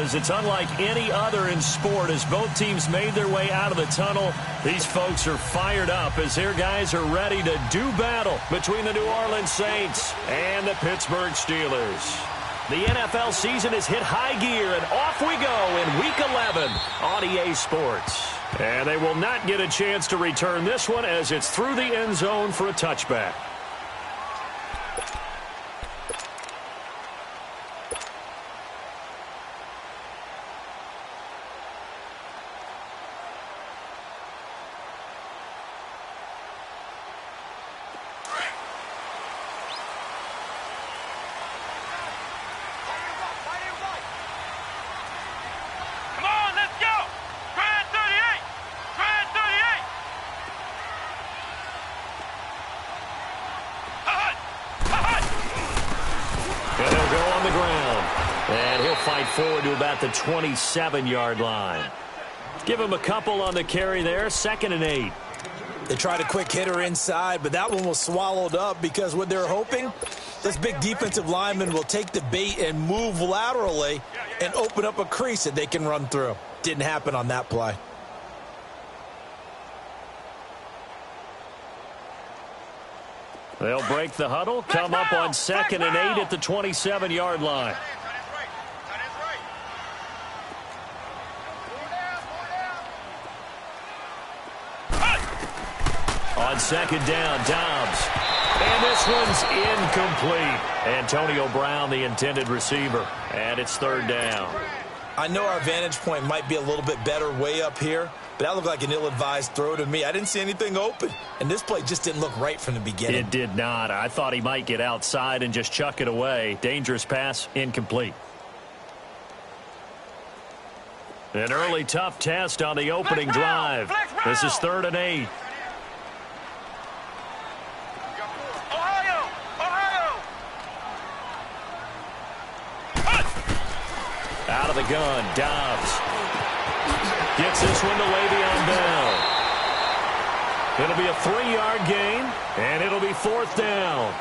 because it's unlike any other in sport. As both teams made their way out of the tunnel, these folks are fired up as their guys are ready to do battle between the New Orleans Saints and the Pittsburgh Steelers. The NFL season has hit high gear, and off we go in Week 11 on EA Sports. And they will not get a chance to return this one as it's through the end zone for a touchback. Forward to about the 27-yard line. Give him a couple on the carry there. 2nd and 8. They tried a quick hitter inside, but that one was swallowed up because what they're hoping, this big defensive lineman will take the bait and move laterally and open up a crease that they can run through. Didn't happen on that play. They'll break the huddle, come up on 2nd and 8 at the 27-yard line. On 2nd down, Dobbs. And this one's incomplete. Antonio Brown, the intended receiver. And it's 3rd down. I know our vantage point might be a little bit better way up here, but that looked like an ill-advised throw to me. I didn't see anything open. And this play just didn't look right from the beginning. It did not. I thought he might get outside and just chuck it away. Dangerous pass, incomplete. An early tough test on the opening drive. This is 3rd and 8. Out of the gun, Dobbs. Gets this one to Le'Veon Bell. It'll be a 3-yard gain, and it'll be 4th down.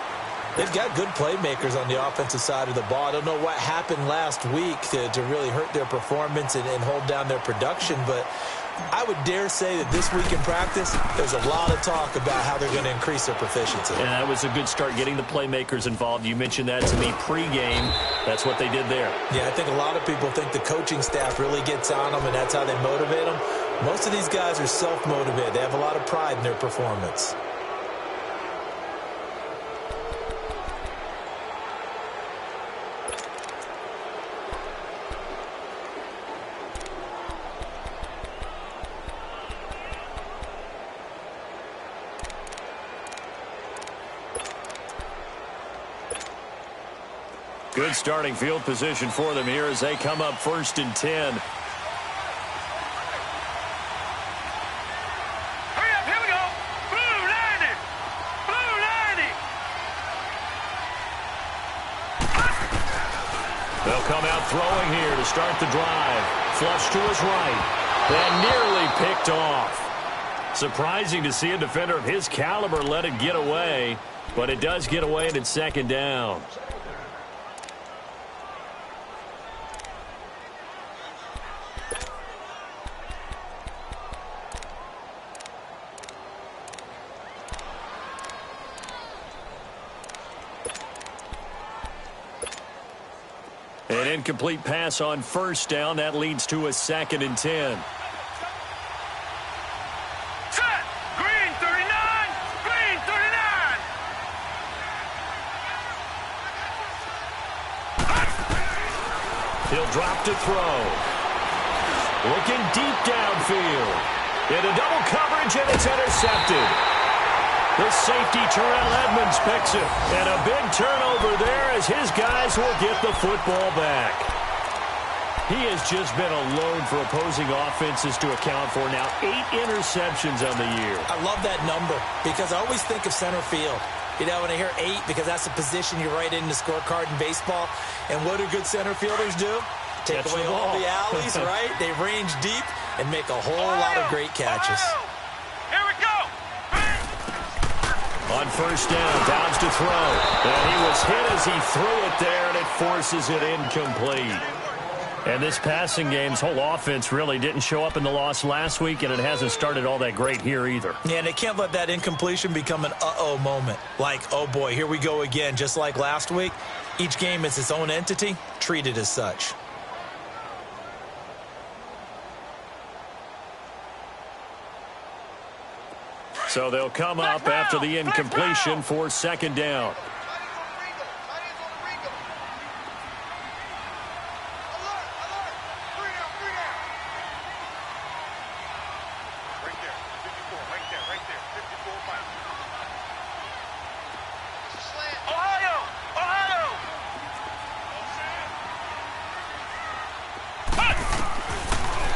They've got good playmakers on the offensive side of the ball. I don't know what happened last week to really hurt their performance and hold down their production, but I would dare say that this week in practice, there's a lot of talk about how they're going to increase their proficiency. And that was a good start getting the playmakers involved. You mentioned that to me pregame. That's what they did there. Yeah, I think a lot of people think the coaching staff really gets on them, and that's how they motivate them. Most of these guys are self-motivated. They have a lot of pride in their performance. Good starting field position for them here as they come up 1st and 10. Hurry up, here we go. Blue 90. Blue 90. They'll come out throwing here to start the drive. Flush to his right. And nearly picked off. Surprising to see a defender of his caliber let it get away, but it does get away and it's 2nd down. An incomplete pass on 1st down. That leads to a 2nd and 10. Set. Green 39. Green 39. He'll drop to throw. Looking deep downfield. Into double coverage, and it's intercepted. The safety, Terrell Edmonds, picks it. And a big turnover there as his guys will get the football back. He has just been a load for opposing offenses to account for. Now 8 interceptions on the year. I love that number because I always think of center field. You know, when I hear 8, because that's the position you write in the scorecard in baseball. And what do good center filders do? Take away all the alleys, right? They range deep and make a whole lot of great catches. Here we go. On 1st down, Dobbs to throw. And he was hit as he threw it there, and it forces it incomplete. And this passing game's whole offense really didn't show up in the loss last week, and it hasn't started all that great here either. Yeah, and they can't let that incompletion become an uh-oh moment. Like, oh boy, here we go again, just like last week. Each game is its own entity, treated as such. So they'll come up after the incompletion for second down.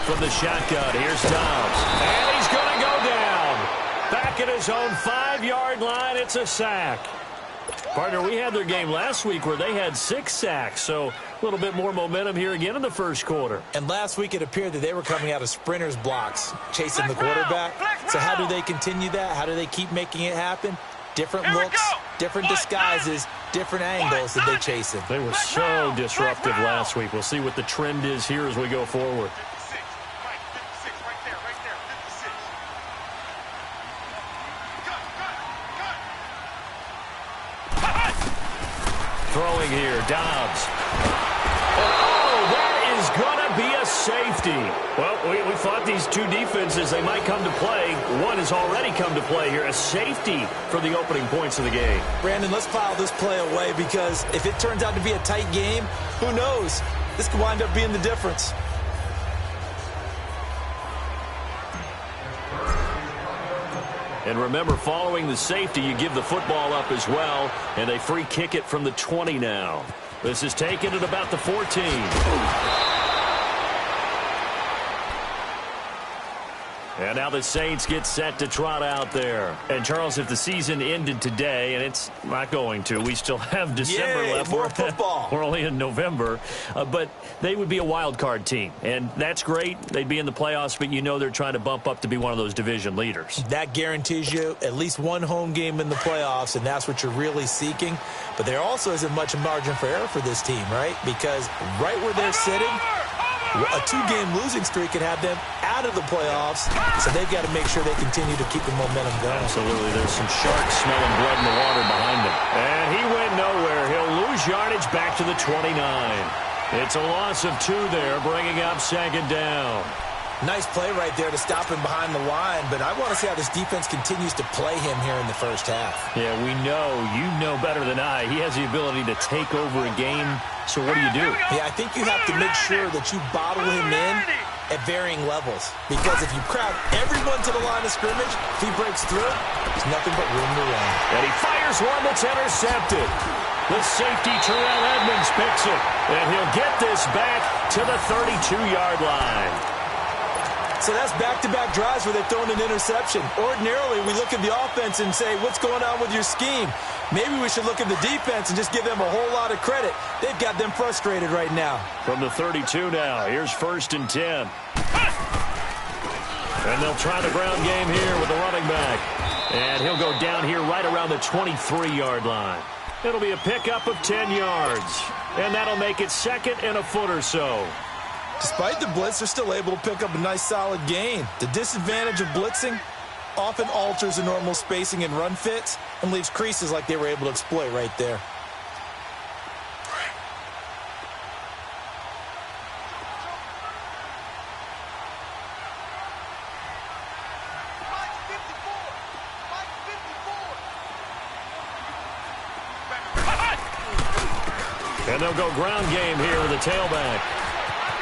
From the shotgun, here's Dobbs. And he's going to go down. Back at his own 5-yard line, it's a sack. Partner, we had their game last week where they had 6 sacks, so a little bit more momentum here again in the first quarter. And last week it appeared that they were coming out of sprinters blocks, chasing the quarterback. So how do they continue that? How do they keep making it happen? Different looks, different disguises, different angles that they chase him. They were so disruptive last week. We'll see what the trend is here as we go forward. Throwing here, Dobbs. Oh, that is going to be a safety. Well, we thought these two defenses, they might come to play. One has already come to play here. A safety for the opening points of the game. Brandon, let's file this play away because if it turns out to be a tight game, who knows? This could wind up being the difference. And remember, following the safety, you give the football up as well, and they free kick it from the 20 now. This is taken at about the 14. And now the Saints get set to trot out there. And, Charles, if the season ended today, and it's not going to, we still have December left. More football. We're only in November. But they would be a wild card team. And that's great. They'd be in the playoffs, but you know they're trying to bump up to be one of those division leaders. That guarantees you at least one home game in the playoffs, and that's what you're really seeking. But there also isn't much margin for error for this team, right? Because right where they're sitting, a 2-game losing streak could have them out of the playoffs, so they've got to make sure they continue to keep the momentum going. Absolutely. There's some sharks smelling blood in the water behind them. And he went nowhere. He'll lose yardage back to the 29. It's a loss of 2 there, bringing up second down. Nice play right there to stop him behind the line, but I want to see how this defense continues to play him here in the first half. Yeah, we know. You know better than I. He has the ability to take over a game. So what do you do? Yeah, I think you have to make sure that you bottle him in at varying levels. Because if you crowd everyone to the line of scrimmage, if he breaks through, there's nothing but room to run. And he fires one that's intercepted. The safety, Terrell Edmonds, picks it. And he'll get this back to the 32-yard line. So that's back-to-back drives where they've thrown an interception. Ordinarily, we look at the offense and say, what's going on with your scheme? Maybe we should look at the defense and just give them a whole lot of credit. They've got them frustrated right now. From the 32 now, here's 1st and 10. And they'll try the ground game here with the running back. And he'll go down here right around the 23-yard line. It'll be a pickup of 10 yards. And that'll make it 2nd and a foot or so. Despite the blitz, they're still able to pick up a nice solid gain. The disadvantage of blitzing often alters the normal spacing and run fits and leaves creases like they were able to exploit right there. And they'll go ground game here with the tailback.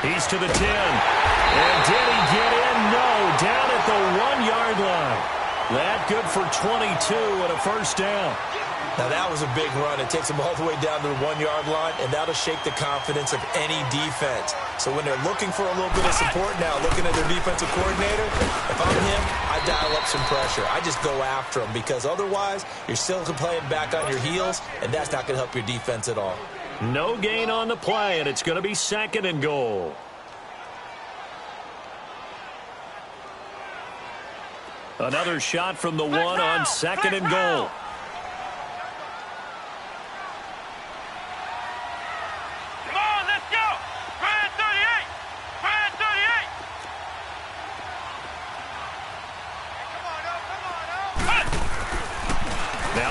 He's to the 10. And did he get in? No. Down at the 1-yard line. That good for 22 and a first down. Now that was a big run. It takes them all the way down to the 1-yard line, and that'll shake the confidence of any defense. So when they're looking for a little bit of support now, looking at their defensive coordinator, if I'm him, I dial up some pressure. I just go after him because otherwise you're still playing back on your heels, and that's not going to help your defense at all. No gain on the play, and it's going to be 2nd and goal. Another shot from the 1 on 2nd and goal. Come on, let's go. Grand 38.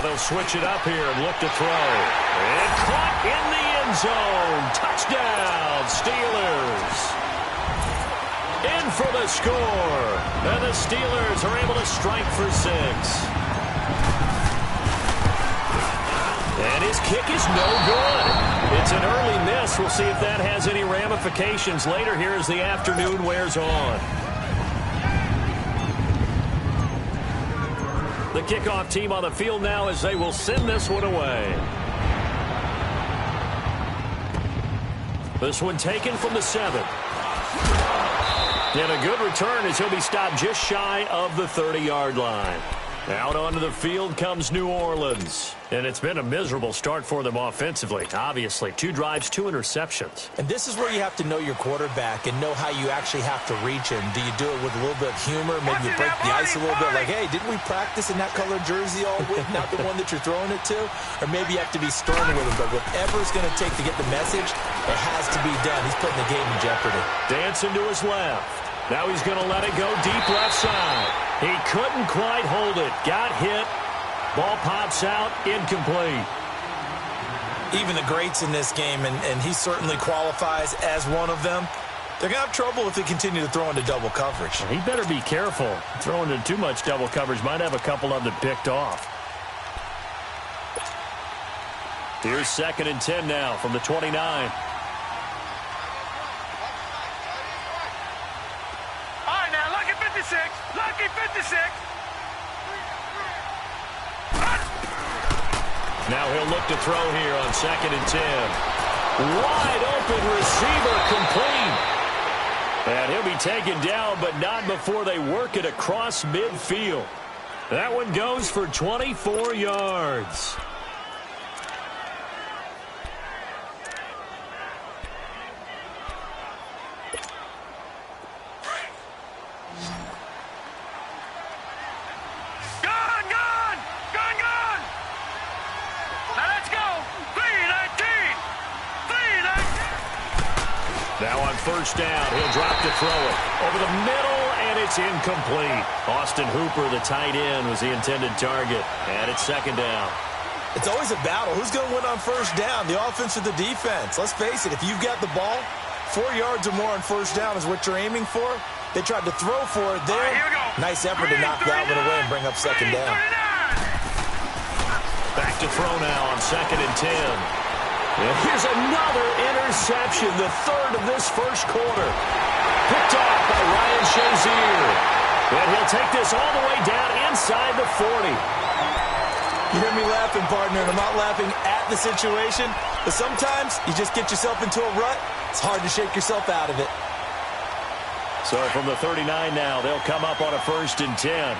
they'll switch it up here and look to throw. And caught in the end zone. Touchdown, Steelers. In for the score. And the Steelers are able to strike for 6. And his kick is no good. It's an early miss. We'll see if that has any ramifications later here as the afternoon wears on. The kickoff team on the field now as they will send this one away. This one taken from the 7. And a good return as he'll be stopped just shy of the 30-yard line. Out onto the field comes New Orleans. And it's been a miserable start for them offensively. Obviously, 2 drives, 2 interceptions. And this is where you have to know your quarterback and know how you actually have to reach him. Do you do it with a little bit of humor? Maybe you break the ice a little bit like, hey, didn't we practice in that colored jersey all week, not the one that you're throwing it to? Or maybe you have to be stern with him. But whatever it's going to take to get the message, it has to be done. He's putting the game in jeopardy. Dancing to his left. Now he's going to let it go deep left side. He couldn't quite hold it. Got hit. Ball pops out. Incomplete. Even the greats in this game, and he certainly qualifies as one of them, they're going to have trouble if they continue to throw into double coverage. He better be careful. Throwing into too much double coverage might have a couple of them picked off. Here's 2nd and 10 now from the 29. Lucky 56. Now he'll look to throw here on 2nd and 10. Wide open receiver complete. And he'll be taken down, but not before they work it across midfield. That one goes for 24 yards. Now on 1st down, he'll drop to throw it. Over the middle, and it's incomplete. Austin Hooper, the tight end, was the intended target. And it's 2nd down. It's always a battle. Who's going to win on 1st down, the offense or the defense? Let's face it, if you've got the ball, 4 yards or more on 1st down is what you're aiming for. They tried to throw for it there. Nice effort to knock that one away and bring up 2nd down. Back to throw now on 2nd and 10. And here's another interception, the 3rd of this 1st quarter. Picked off by Ryan Shazier. And he'll take this all the way down inside the 40. You hear me laughing, partner, and I'm not laughing at the situation, but sometimes you just get yourself into a rut. It's hard to shake yourself out of it. So from the 39 now, they'll come up on a 1st and 10.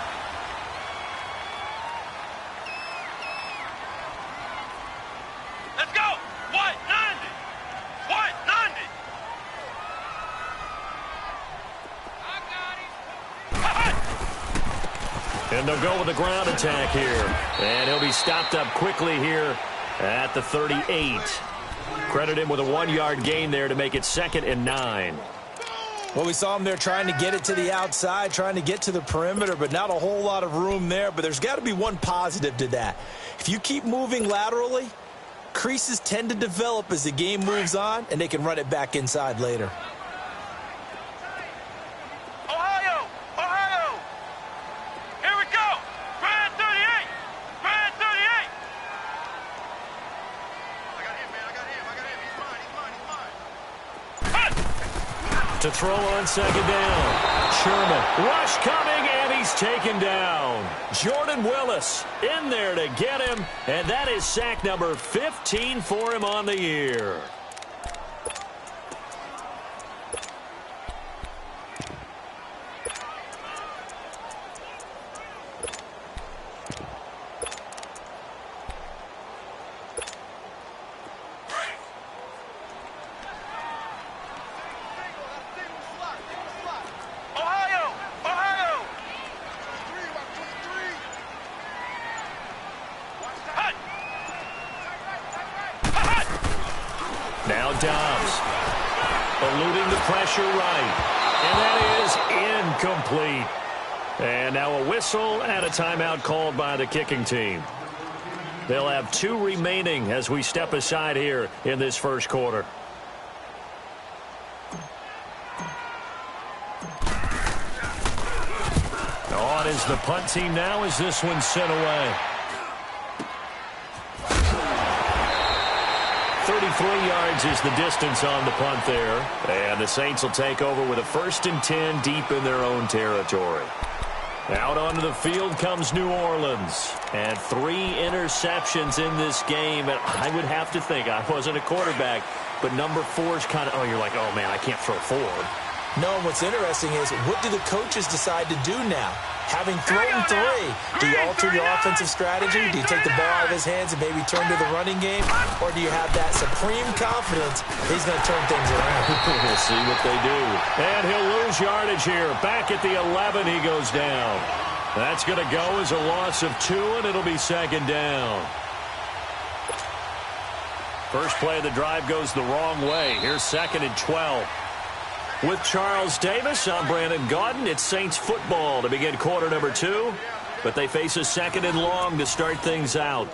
And they'll go with the ground attack here. And he'll be stopped up quickly here at the 38. Credit him with a 1-yard gain there to make it 2nd and 9. Well, we saw him there trying to get it to the outside, trying to get to the perimeter, but not a whole lot of room there. But there's got to be one positive to that. If you keep moving laterally, creases tend to develop as the game moves on, and they can run it back inside later. To throw on 2nd down. Sherman. Rush coming, and he's taken down. Jordan Willis in there to get him, and that is sack number 15 for him on the year. Now Dobbs, eluding the pressure right, and that is incomplete. And now a whistle and a timeout called by the kicking team. They'll have 2 remaining as we step aside here in this first quarter. On is the punt team now as this one's sent away. 33 yards is the distance on the punt there. And the Saints will take over with a 1st and 10 deep in their own territory. Out onto the field comes New Orleans. And 3 interceptions in this game. And I would have to think, I wasn't a quarterback, but number 4 is kind of, you're like, oh, man, I can't throw 4. No, what's interesting is, what do the coaches decide to do now? Having thrown 3, do you alter your offensive strategy? Do you take the ball out of his hands and maybe turn to the running game? Or do you have that supreme confidence he's going to turn things around? We'll see what they do. And he'll lose yardage here. Back at the 11, he goes down. That's going to go as a loss of 2, and it'll be 2nd down. First play of the drive goes the wrong way. Here's 2nd and 12. With Charles Davis, I'm Brandon Gaudin. It's Saints football to begin quarter number 2. But they face a 2nd and long to start things out.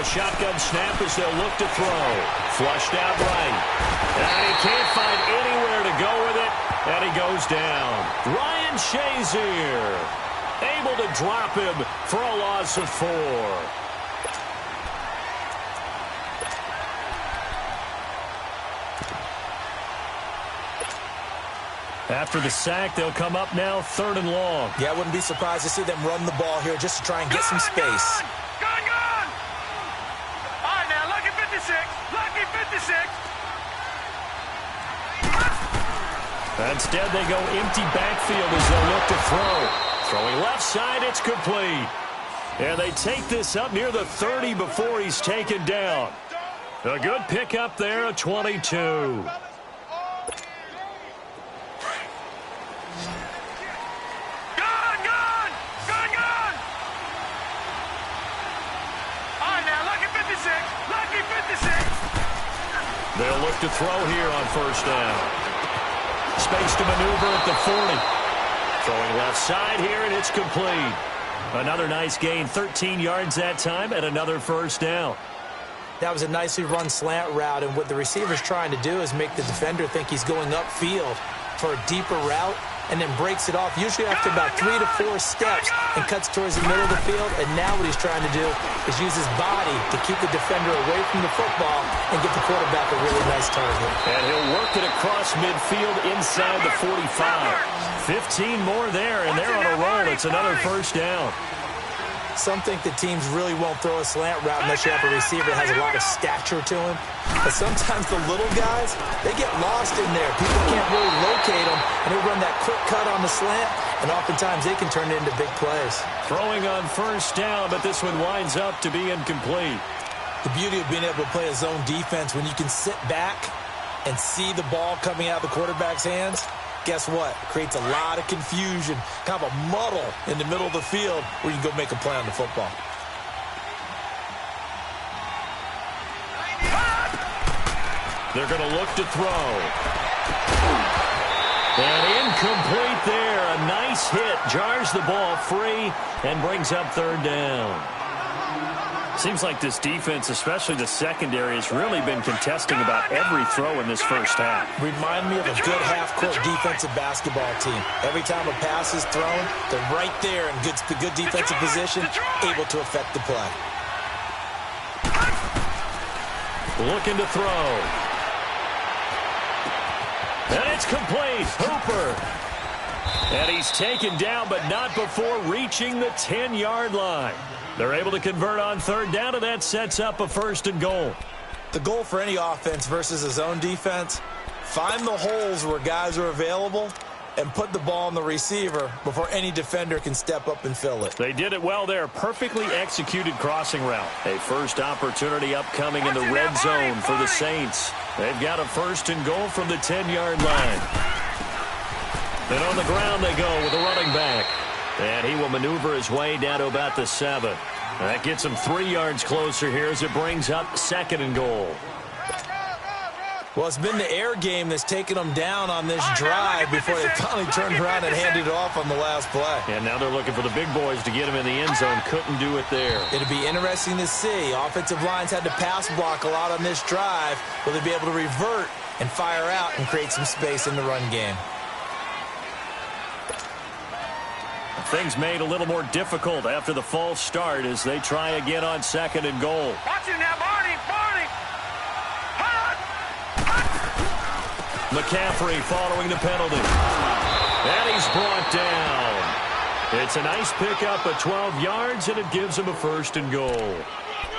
Shotgun snap as they'll look to throw. Flushed out right. And he can't find anywhere to go with it. And he goes down. Ryan Shazier able to drop him for a loss of 4. After the sack, they'll come up now 3rd and long. Yeah, I wouldn't be surprised to see them run the ball here just to try and get some space. Instead, they go empty backfield as they'll look to throw. Throwing left side, it's complete. And they take this up near the 30 before he's taken down. A good pickup there at 22. Gun! All right, now, lucky 56. Lucky 56. They'll look to throw here on 1st down. Space to maneuver at the 40. Throwing left side here, and it's complete. Another nice gain, 13 yards that time, and another 1st down. That was a nicely run slant route, and what the receiver's trying to do is make the defender think he's going upfield for a deeper route, and then breaks it off, usually after about 3 to 4 steps, and cuts towards the middle of the field. And now what he's trying to do is use his body to keep the defender away from the football and get the quarterback a really nice target. And he'll work it across midfield inside the 45. 15 more there, and they're on a roll. It's another 1st down. Some think that teams really won't throw a slant route unless you have a receiver that has a lot of stature to him. But sometimes the little guys, they get lost in there. People can't really locate them, and they run that quick cut on the slant, and oftentimes they can turn it into big plays. Throwing on 1st down, but this one winds up to be incomplete. The beauty of being able to play a zone defense when you can sit back and see the ball coming out of the quarterback's hands, guess what? Creates a lot of confusion, kind of a muddle in the middle of the field where you can go make a play on the football. They're going to look to throw. And incomplete there. A nice hit. Jars the ball free and brings up 3rd down. Seems like this defense, especially the secondary, has really been contesting about every throw in this first half. Remind me of a good half-court defensive basketball team. Every time a pass is thrown, they're right there in good defensive position, able to affect the play. Looking to throw. And it's complete. Hooper. And he's taken down, but not before reaching the 10-yard line. They're able to convert on 3rd down, and that sets up a 1st and goal. The goal for any offense versus a zone defense, find the holes where guys are available and put the ball on the receiver before any defender can step up and fill it. They did it well there. Perfectly executed crossing route. A first opportunity upcoming in the red zone for the Saints. They've got a 1st and goal from the 10-yard line. And on the ground they go with a running back. And he will maneuver his way down to about the 7. That gets him 3 yards closer here as it brings up 2nd and goal. Well, it's been the air game that's taken them down on this drive before they finally turned around and handed it off on the last play. And now they're looking for the big boys to get him in the end zone. Couldn't do it there. It'll be interesting to see. Offensive lines had to pass block a lot on this drive. Will they be able to revert and fire out and create some space in the run game? Things made a little more difficult after the false start as they try again on 2nd and goal. Watch it now, Barney! McCaffrey following the penalty. And he's brought down. It's a nice pickup of 12 yards, and it gives him a 1st and goal.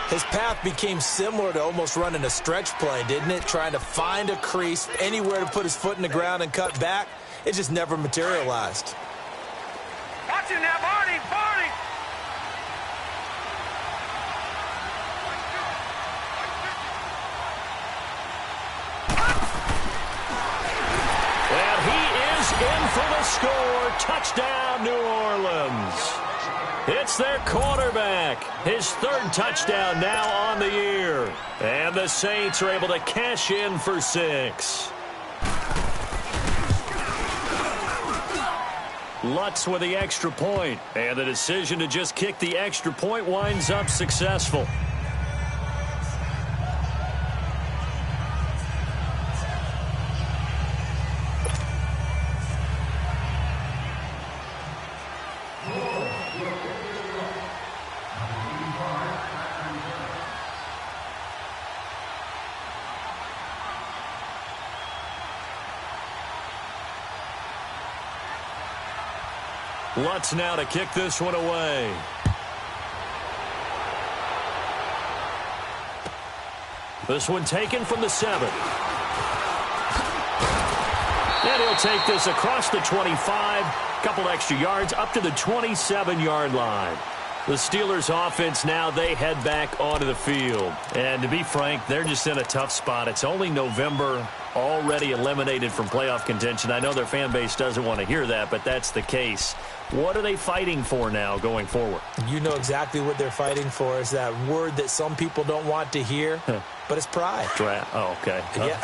His path became similar to almost running a stretch play, didn't it? Trying to find a crease, anywhere to put his foot in the ground and cut back. It just never materialized. Watch it now, Barney! And he is in for the score. Touchdown, New Orleans. It's their quarterback. His 3rd touchdown now on the year. And the Saints are able to cash in for 6. Lutz with the extra point, and the decision to just kick the extra point winds up successful. Lutz now to kick this one away. This one taken from the 7. And he'll take this across the 25. Couple extra yards up to the 27-yard line. The Steelers offense now, they head back onto the field. And to be frank, they're just in a tough spot. It's only November, already eliminated from playoff contention. I know their fan base doesn't want to hear that, but that's the case. What are they fighting for now going forward? You know exactly what they're fighting for. Is that word that some people don't want to hear, but it's pride. Draft. Oh, okay. Yeah.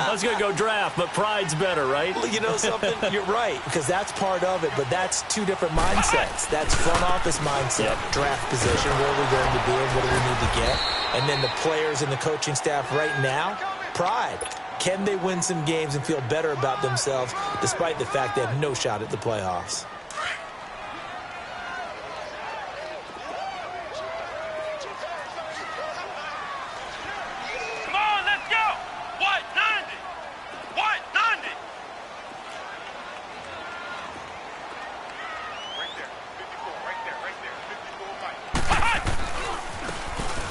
I was going to go draft, but pride's better, right? Well, you know something? You're right, because that's part of it, but that's 2 different mindsets. That's front office mindset, draft position, where we're going to be and what do we need to get. And then the players and the coaching staff right now, pride. Can they win some games and feel better about themselves despite the fact they have no shot at the playoffs?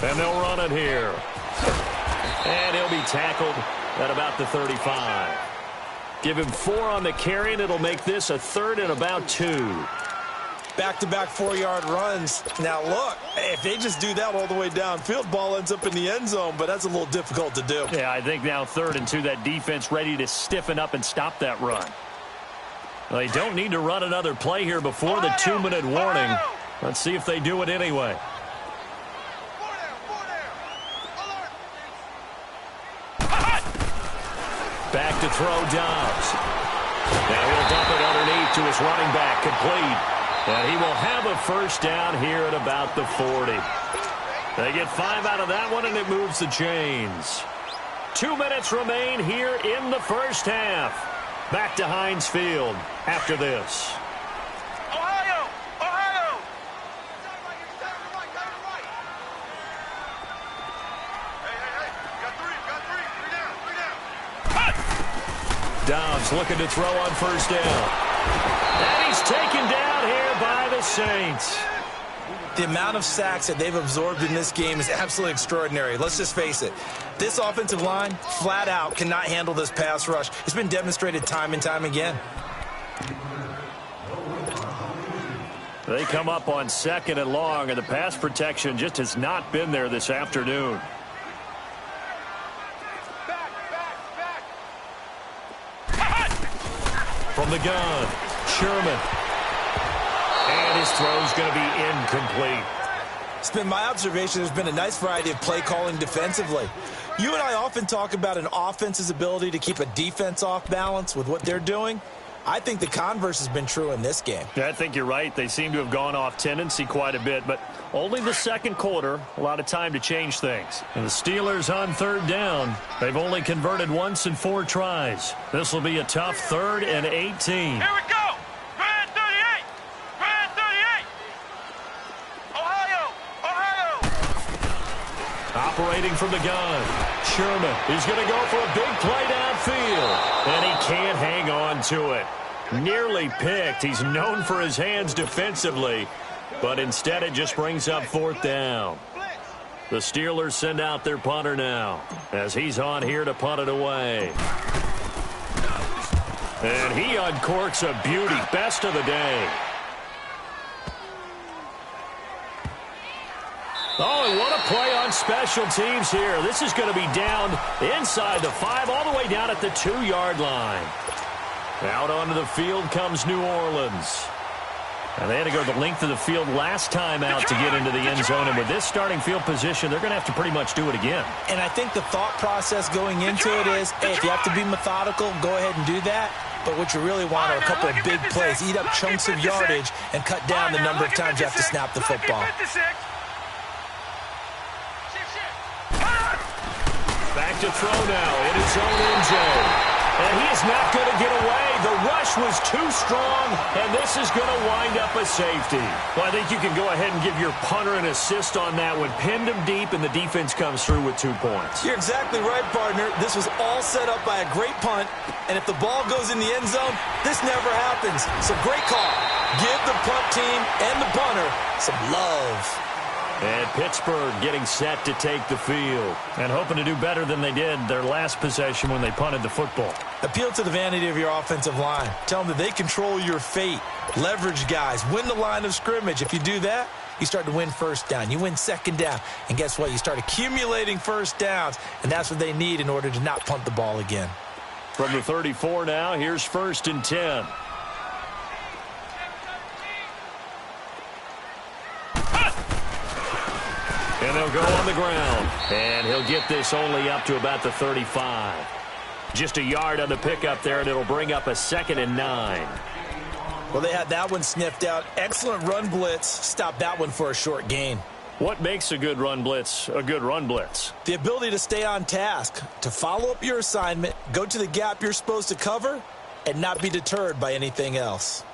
And they'll run it here. And he'll be tackled at about the 35. Give him 4 on the carry, and it'll make this a 3rd and about 2. Back-to-back 4-yard runs. Now, look, if they just do that all the way downfield, ball ends up in the end zone, but that's a little difficult to do. Yeah, I think now 3rd and 2, that defense ready to stiffen up and stop that run. Well, they don't need to run another play here before the 2-minute warning. Let's see if they do it anyway. Back to throw Dobbs. Now he'll dump it underneath to his running back, complete. And he will have a 1st down here at about the 40. They get 5 out of that one, and it moves the chains. 2 minutes remain here in the first half. Back to Heinz Field after this. Ohio! Ohio! Hey, got three down. Dobbs looking to throw on 1st down. And he's taken down here by the Saints. The amount of sacks that they've absorbed in this game is absolutely extraordinary. Let's just face it. This offensive line, flat out, cannot handle this pass rush. It's been demonstrated time and time again. They come up on 2nd and long, and the pass protection just has not been there this afternoon. From the gun, Sherman. And his throw's going to be incomplete. It's been my observation there's been a nice variety of play calling defensively. You and I often talk about an offense's ability to keep a defense off balance with what they're doing. I think the converse has been true in this game. Yeah, I think you're right. They seem to have gone off tendency quite a bit, but only the second quarter, a lot of time to change things. And the Steelers on 3rd down. They've only converted once in 4 tries. This will be a tough 3rd and 18. Here we go. Grand 38. Grand 38. Ohio. Operating from the gun. Sherman is going to go for a big play downfield. And he can't hang on to it. Nearly picked. He's known for his hands defensively, but instead it just brings up 4th down. The Steelers send out their punter now as he's on here to punt it away. And he uncorks a beauty. Best of the day. Oh, and what a play on special teams here. This is going to be down inside the 5, all the way down at the 2-yard line. Out onto the field comes New Orleans. And they had to go the length of the field last time out to get into the end zone. And with this starting field position, they're going to have to pretty much do it again. And I think the thought process going into it is, hey, if you have to be methodical, go ahead and do that. But what you really want are a couple of big plays. Eat up chunks of yardage and cut down the number of times you have to snap the football. Back to throw now in his own end zone. And he is not going to get away. The rush was too strong, and this is going to wind up a safety. Well, I think you can go ahead and give your punter an assist on that one. Pinned him deep, and the defense comes through with 2 points. You're exactly right, partner. This was all set up by a great punt, and if the ball goes in the end zone, this never happens. So great call. Give the punt team and the punter some love. And Pittsburgh getting set to take the field and hoping to do better than they did their last possession when they punted the football. Appeal to the vanity of your offensive line. Tell them that they control your fate. Leverage guys. Win the line of scrimmage. If you do that, you start to win 1st down. You win 2nd down. And guess what? You start accumulating 1st downs. And that's what they need in order to not punt the ball again. From the 34 now, here's 1st and 10. And they'll go on the ground. And he'll get this only up to about the 35. Just a yard on the pickup there, and it'll bring up a 2nd and 9. Well, they had that one sniffed out. Excellent run blitz. Stop that one for a short gain. What makes a good run blitz a good run blitz? The ability to stay on task, to follow up your assignment, go to the gap you're supposed to cover, and not be deterred by anything else.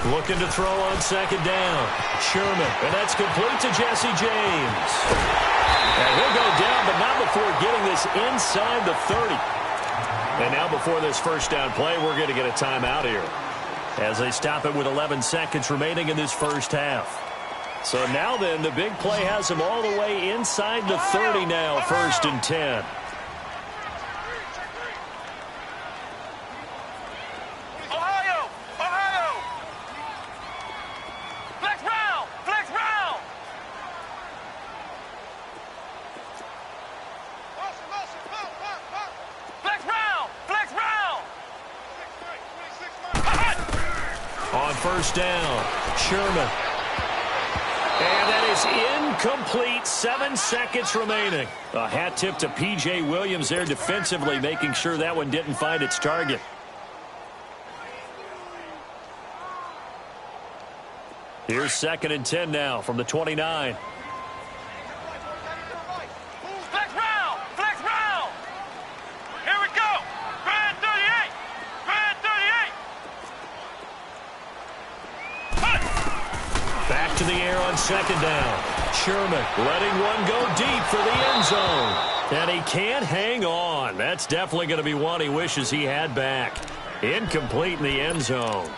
Looking to throw on 2nd down. Sherman, and that's complete to Jesse James. And he'll go down, but not before getting this inside the 30. And now before this 1st down play, we're going to get a timeout here as they stop it with 11 seconds remaining in this 1st half. So now then, the big play has them all the way inside the 30 now, 1st and 10. On 1st down, Sherman. And that is incomplete. 7 seconds remaining. A hat tip to P.J. Williams there defensively, making sure that one didn't find its target. Here's 2nd and 10 now from the 29. To the air on 2nd down. Sherman letting one go deep for the end zone. And he can't hang on. That's definitely going to be one he wishes he had back. Incomplete in the end zone.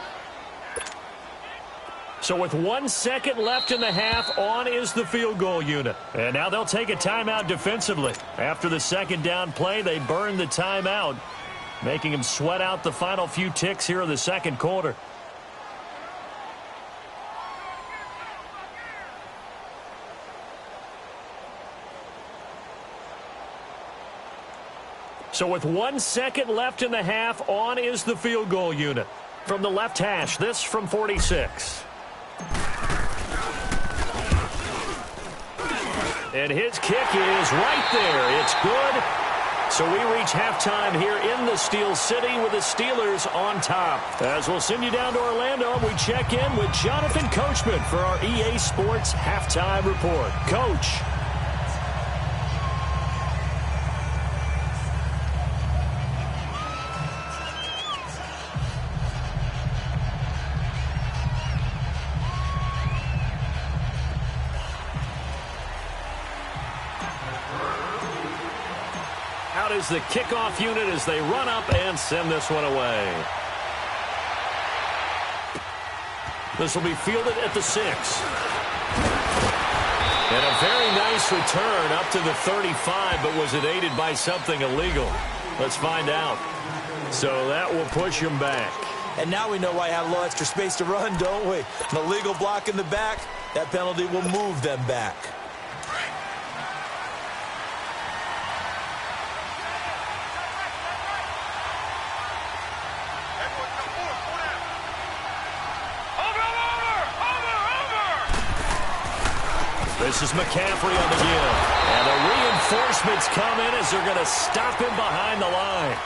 So with 1 second left in the half, on is the field goal unit. And now they'll take a timeout defensively. After the second down play, they burn the timeout, making them sweat out the final few ticks here in the second quarter. So with 1 second left in the half, on is the field goal unit. From the left hash, this from 46. And his kick is right there. It's good. So we reach halftime here in the Steel City with the Steelers on top. As we'll send you down to Orlando, we check in with Jonathan Coachman for our EA Sports Halftime Report. Coach. Out is the kickoff unit as they run up and send this one away. This will be fielded at the 6. And a very nice return up to the 35, but was it aided by something illegal? Let's find out. So that will push him back. And now we know why I have a little extra space to run, don't we? An illegal block in the back, that penalty will move them back. This is McCaffrey on the give. And the reinforcements come in as they're going to stop him behind the line.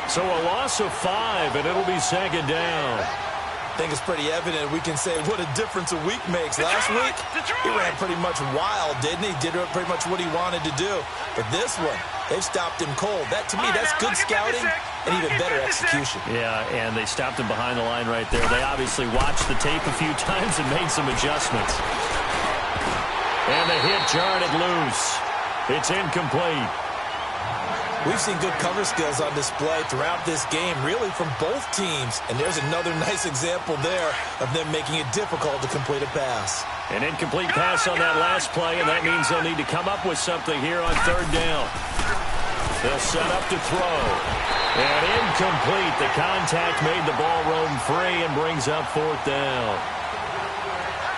So a loss of 5, and it'll be second down. I think it's pretty evident we can say what a difference a week makes. Last week, he ran pretty much wild, didn't he? Did pretty much what he wanted to do. But this one, they've stopped him cold. That, to me, that's good scouting and even better execution. Yeah, and they stopped him behind the line right there. They obviously watched the tape a few times and made some adjustments. And the hit jarred it loose. It's incomplete. We've seen good cover skills on display throughout this game, really from both teams. And there's another nice example there of them making it difficult to complete a pass. An incomplete pass on that last play, and that means they'll need to come up with something here on third down. They'll set up to throw. And incomplete. The contact made the ball roam free and brings up fourth down.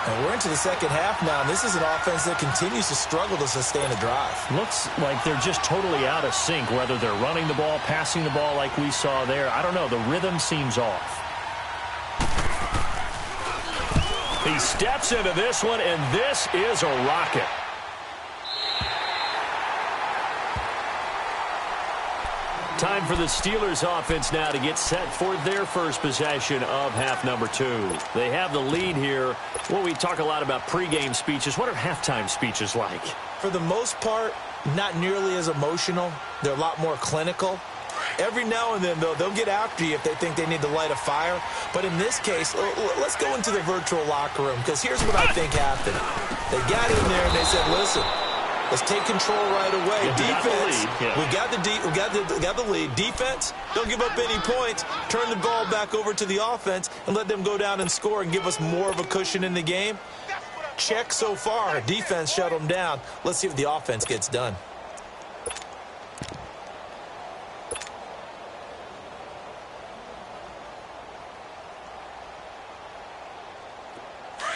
And we're into the second half now, and this is an offense that continues to struggle to sustain a drive. Looks like they're just totally out of sync, whether they're running the ball, passing the ball like we saw there. I don't know. The rhythm seems off. He steps into this one, and this is a rocket. Time for the Steelers offense now to get set for their first possession of half number 2. They have the lead here. Well, we talk a lot about pregame speeches. What are halftime speeches like? For the most part, not nearly as emotional. They're a lot more clinical. Every now and then, though, they'll get after you if they think they need to light a fire. But in this case, let's go into the virtual locker room, because here's what I think happened. They got in there and they said, listen, let's take control right away. Defense, we got the lead. Defense, don't give up any points. Turn the ball back over to the offense and let them go down and score and give us more of a cushion in the game. Check so far. Defense shut them down. Let's see if the offense gets done.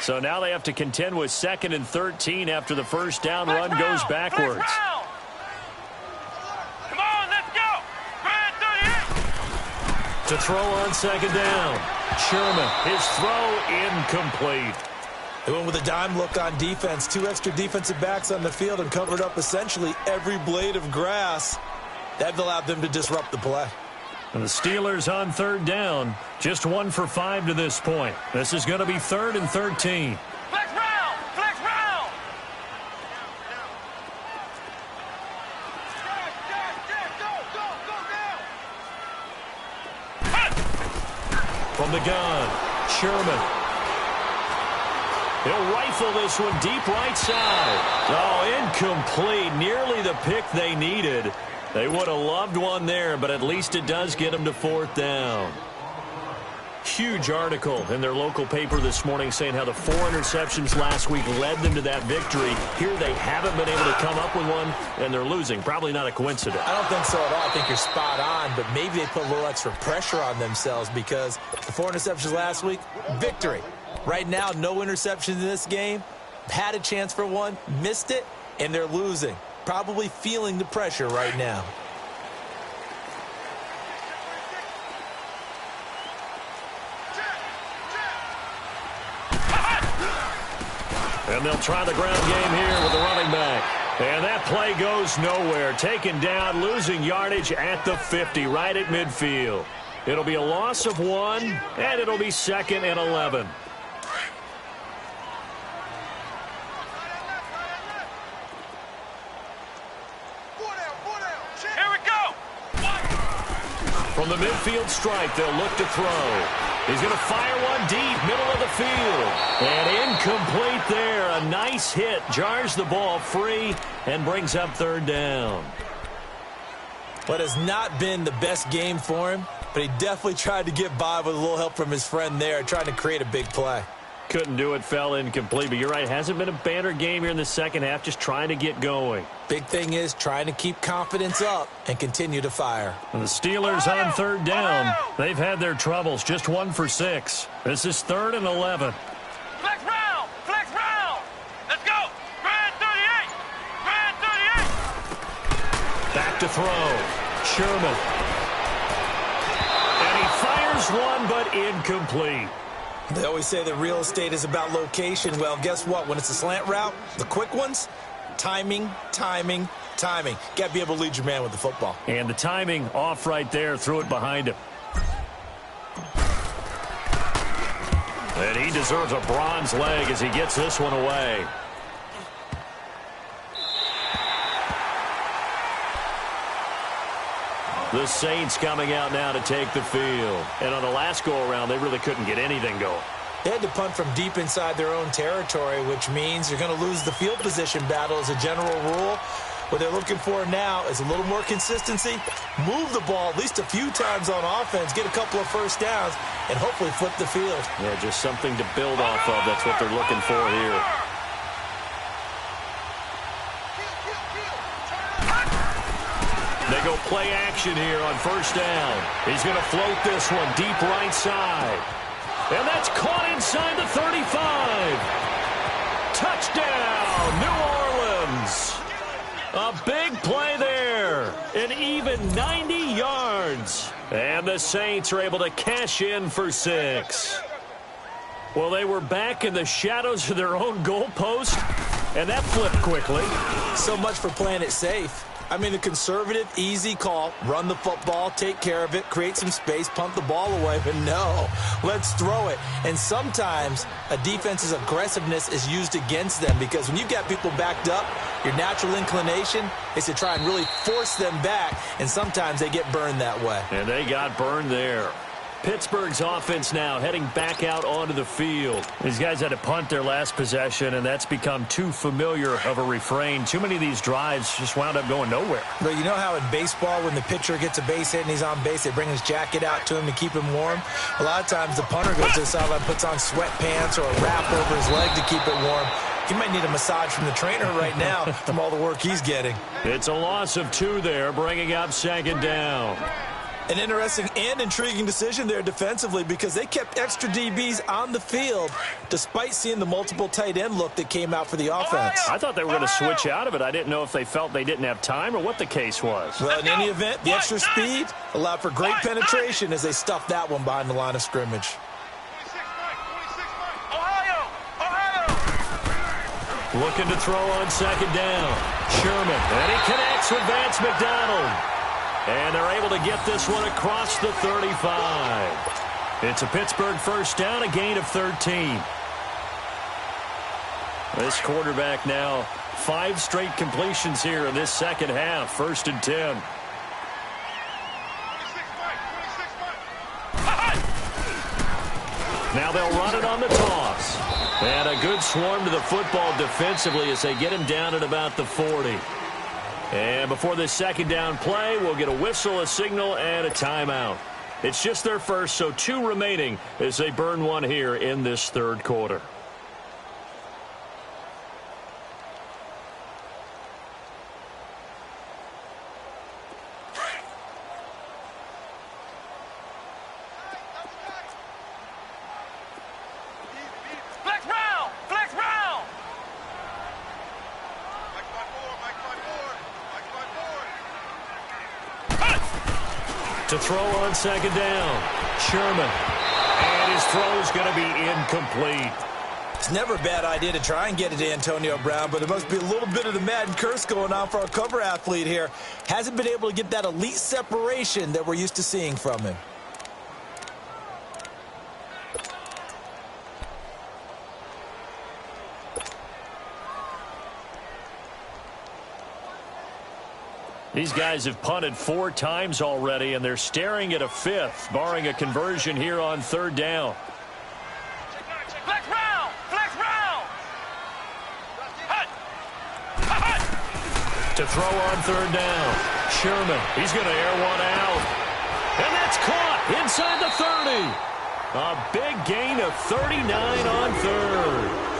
So now they have to contend with 2nd and 13 after the first down run goes backwards. Come on, let's go. To throw on second down. Sherman, his throw incomplete. They went with a dime look on defense. 2 extra defensive backs on the field and covered up essentially every blade of grass. That allowed them to disrupt the play. And the Steelers on third down, just 1 for 5 to this point. This is going to be 3rd and 13. Flex round! Flex round! From the gun, Sherman. He'll rifle this one deep right side. Oh, incomplete. Nearly the pick they needed. They would have loved one there, but at least it does get them to 4th down. Huge article in their local paper this morning saying how the 4 interceptions last week led them to that victory. Here they haven't been able to come up with one, and they're losing. Probably not a coincidence. I don't think so at all. I think you're spot on, but maybe they put a little extra pressure on themselves because the 4 interceptions last week, victory. Right now, no interceptions in this game. Had a chance for one, missed it, and they're losing. Probably feeling the pressure right now. And they'll try the ground game here with the running back. And that play goes nowhere. Taken down, losing yardage at the 50, right at midfield. It'll be a loss of 1, and it'll be 2nd and 11. Here we go. From the midfield stripe, they'll look to throw. He's going to fire one deep, middle of the field. And incomplete there. A nice hit. Jars the ball free and brings up 3rd down. What has not been the best game for him, but he definitely tried to get by with a little help from his friend there, trying to create a big play. Couldn't do it, fell incomplete. But you're right, hasn't been a banner game here in the second half, just trying to get going. Big thing is trying to keep confidence up and continue to fire. And the Steelers on 3rd down. They've had their troubles, just 1 for 6. This is 3rd and 11. Flex round. Flex round. Let's go. Grand 38. Grand 38. Back to throw. Sherman. And he fires one, but incomplete. They always say that real estate is about location. Well, guess what? When it's a slant route, the quick ones, timing, timing, timing. Got to be able to lead your man with the football. And the timing off right there. Threw it behind him. And he deserves a bronze leg as he gets this one away. The Saints coming out now to take the field. And on the last go-around, they really couldn't get anything going. They had to punt from deep inside their own territory, which means you're going to lose the field position battle as a general rule. What they're looking for now is a little more consistency, move the ball at least a few times on offense, get a couple of first downs, and hopefully flip the field. Yeah, just something to build off of. That's what they're looking for here. They go play action here on 1st down. He's going to float this one deep right side. And that's caught inside the 35. Touchdown, New Orleans. A big play there. An even 90 yards. And the Saints are able to cash in for 6. Well, they were back in the shadows of their own goalpost, and that flipped quickly. So much for playing it safe. I mean, a conservative, easy call, run the football, take care of it, create some space, punt the ball away, but no, let's throw it. And sometimes a defense's aggressiveness is used against them because when you've got people backed up, your natural inclination is to try and really force them back, and sometimes they get burned that way. And they got burned there. Pittsburgh's offense now heading back out onto the field. These guys had to punt their last possession, and that's become too familiar of a refrain. Too many of these drives just wound up going nowhere. But you know how in baseball, when the pitcher gets a base hit and he's on base, they bring his jacket out to him to keep him warm? A lot of times the punter goes to the sideline, puts on sweatpants or a wrap over his leg to keep it warm. He might need a massage from the trainer right now from all the work he's getting. It's a loss of 2 there, bringing up 2nd down. An interesting and intriguing decision there defensively because they kept extra DBs on the field despite seeing the multiple tight end look that came out for the offense. I thought they were going to switch out of it. I didn't know if they felt they didn't have time or what the case was. Well, in any event, the extra speed allowed for great penetration as they stuffed that one behind the line of scrimmage. Looking to throw on 2nd down. Sherman, and he connects with Vance McDonald. And they're able to get this one across the 35. It's a Pittsburgh 1st down, a gain of 13. This quarterback now 5 straight completions here in this second half. 1st and 10. Now they'll run it on the toss. And a good swarm to the football defensively as they get him down at about the 40. And before this second down play, we'll get a whistle, a signal, and a timeout. It's just their first, so 2 remaining as they burn one here in this third quarter. To throw on second down, Sherman. And his throw's going to be incomplete. It's never a bad idea to try and get it to Antonio Brown, but there must be a little bit of the Madden curse going on for our cover athlete here. Hasn't been able to get that elite separation that we're used to seeing from him. These guys have punted 4 times already, and they're staring at a 5th, barring a conversion here on third down. Flex round! Flex round! To throw on third down, Sherman. He's going to air one out. And that's caught inside the 30. A big gain of 39 on third.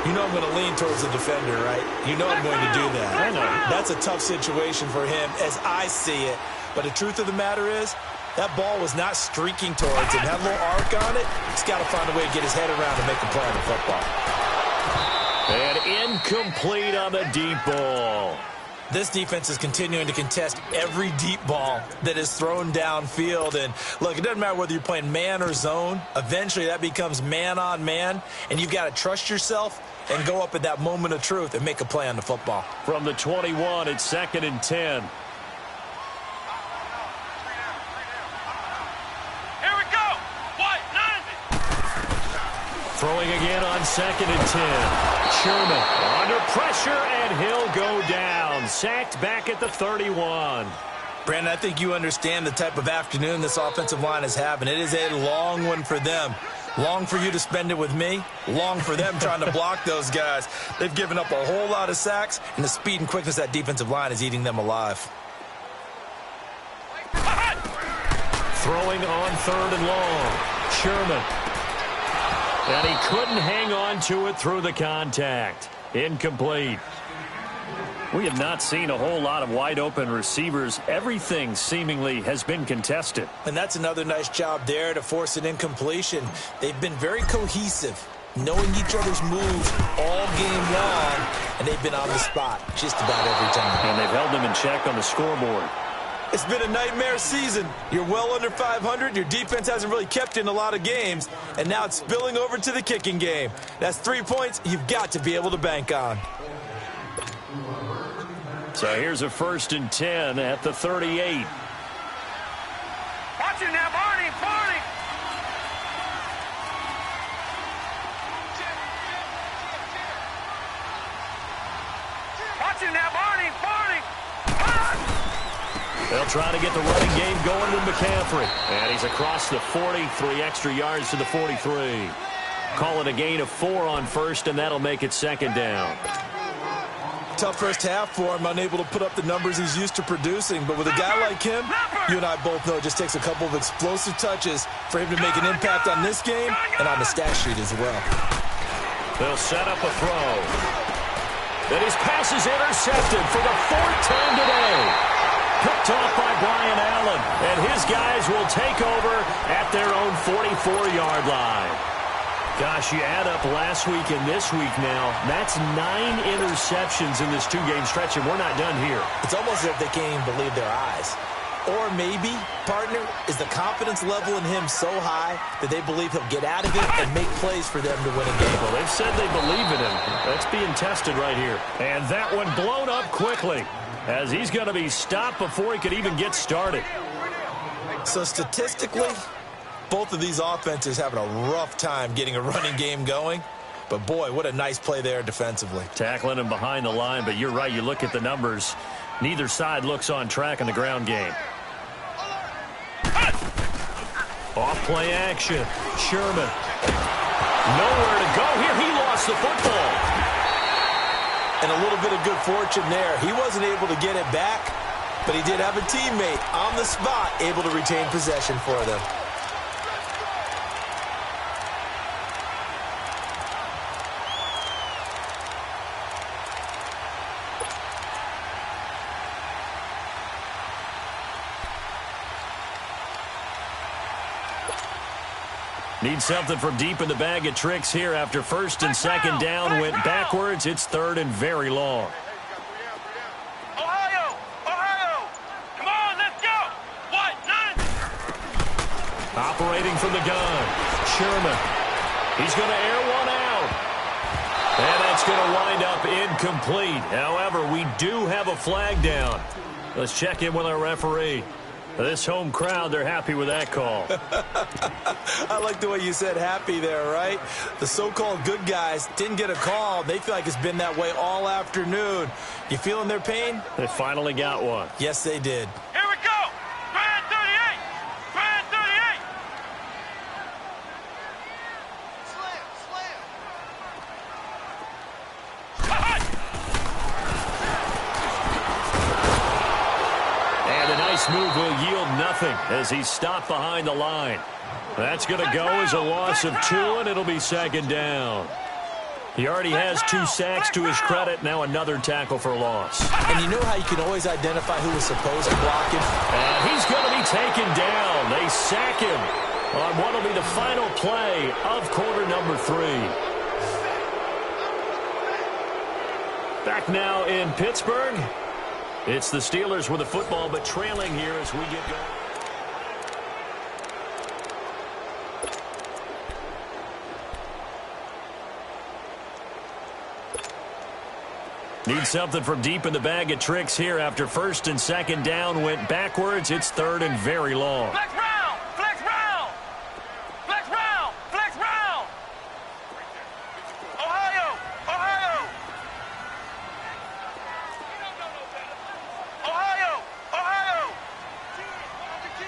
You know I'm going to lean towards the defender, right? You know I'm going to do that. I know. That's a tough situation for him as I see it. But the truth of the matter is, that ball was not streaking towards him. Had a little arc on it. He's got to find a way to get his head around and make a play on the football. And incomplete on the deep ball. This defense is continuing to contest every deep ball that is thrown downfield. And, look, it doesn't matter whether you're playing man or zone. Eventually, that becomes man on man. And you've got to trust yourself and go up at that moment of truth and make a play on the football. From the 21, it's 2nd and 10. Here we go! White, 90! Throwing again on 2nd and 10. Sherman under pressure, and he'll go down. Sacked back at the 31. Brandon, I think you understand the type of afternoon this offensive line is having. It is a long one for them. Long for you to spend it with me. Long for them trying to block those guys. They've given up a whole lot of sacks, and the speed and quickness of that defensive line is eating them alive. Throwing on 3rd and long. Sherman. And he couldn't hang on to it through the contact. Incomplete. We have not seen a whole lot of wide-open receivers. Everything seemingly has been contested. And that's another nice job there to force an incompletion. They've been very cohesive, knowing each other's moves all game long, and they've been on the spot just about every time. And they've held them in check on the scoreboard. It's been a nightmare season. You're well under 500. Your defense hasn't really kept in a lot of games, and now it's spilling over to the kicking game. That's 3 points you've got to be able to bank on. So here's a 1st and 10 at the 38. Watch it now, Barney! Barney! Watch it now, Barney! Barney! They'll try to get the running game going with McCaffrey. And he's across the 40, 3 extra yards to the 43. Call it a gain of 4 on 1st, and that'll make it 2nd down. Tough first half for him, unable to put up the numbers he's used to producing. But with a guy like him, you and I both know it just takes a couple of explosive touches for him to make an impact on this game and on the stat sheet as well. They'll set up a throw. Then his pass is intercepted for the 4th time today. Picked off by Brian Allen. And his guys will take over at their own 44-yard line. Gosh, you add up last week and this week now, that's 9 interceptions in this 2-game stretch, and we're not done here. It's almost as if they can't even believe their eyes. Or maybe, partner, is the confidence level in him so high that they believe he'll get out of it and make plays for them to win a game. Well, they've said they believe in him. That's being tested right here. And that one blown up quickly as he's going to be stopped before he could even get started. So statistically, both of these offenses having a rough time getting a running game going. But, boy, what a nice play there defensively. Tackling him behind the line, but you're right. You look at the numbers. Neither side looks on track in the ground game. Off play action. Sherman. Nowhere to go here. He lost the football. And a little bit of good fortune there. He wasn't able to get it back, but he did have a teammate on the spot able to retain possession for them. Need something from deep in the bag of tricks here after first and second down went backwards. It's third and very long. Ohio! Ohio! Come on, let's go! What? None? Operating from the gun. Sherman. He's going to air one out. And that's going to wind up incomplete. However, we do have a flag down. Let's check in with our referee. This home crowd, they're happy with that call. I like the way you said happy there, right? The so-called good guys didn't get a call. They feel like it's been that way all afternoon. You feeling their pain? They finally got one. Yes, they did. Here we go! Brand 38! Brand 38! Slam! And a nice move will yield nothing as he's stopped behind the line. That's going to go as a loss of 2, and it'll be second down. He already has 2 sacks to his credit. Now another tackle for loss. And you know how you can always identify who was supposed to block him? And he's going to be taken down. They sack him on what will be the final play of quarter number 3. Back now in Pittsburgh. It's the Steelers with the football, but trailing here as we get going. Need something from deep in the bag of tricks here after first and second down went backwards. It's third and very long. Flex round! Flex round! Flex round! Flex round! Ohio! Ohio! Ohio! Ohio! 10!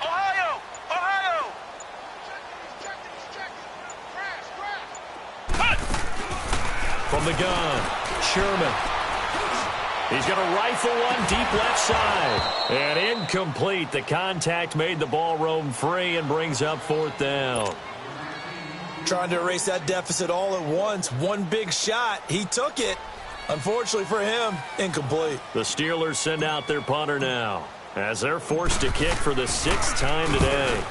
Ohio! Ohio! Cut! From the gun, Sherman. He's going to rifle one deep left side. And incomplete. The contact made the ball roam free and brings up fourth down. Trying to erase that deficit all at once. One big shot. He took it. Unfortunately for him, incomplete. The Steelers send out their punter now as they're forced to kick for the 6th time today.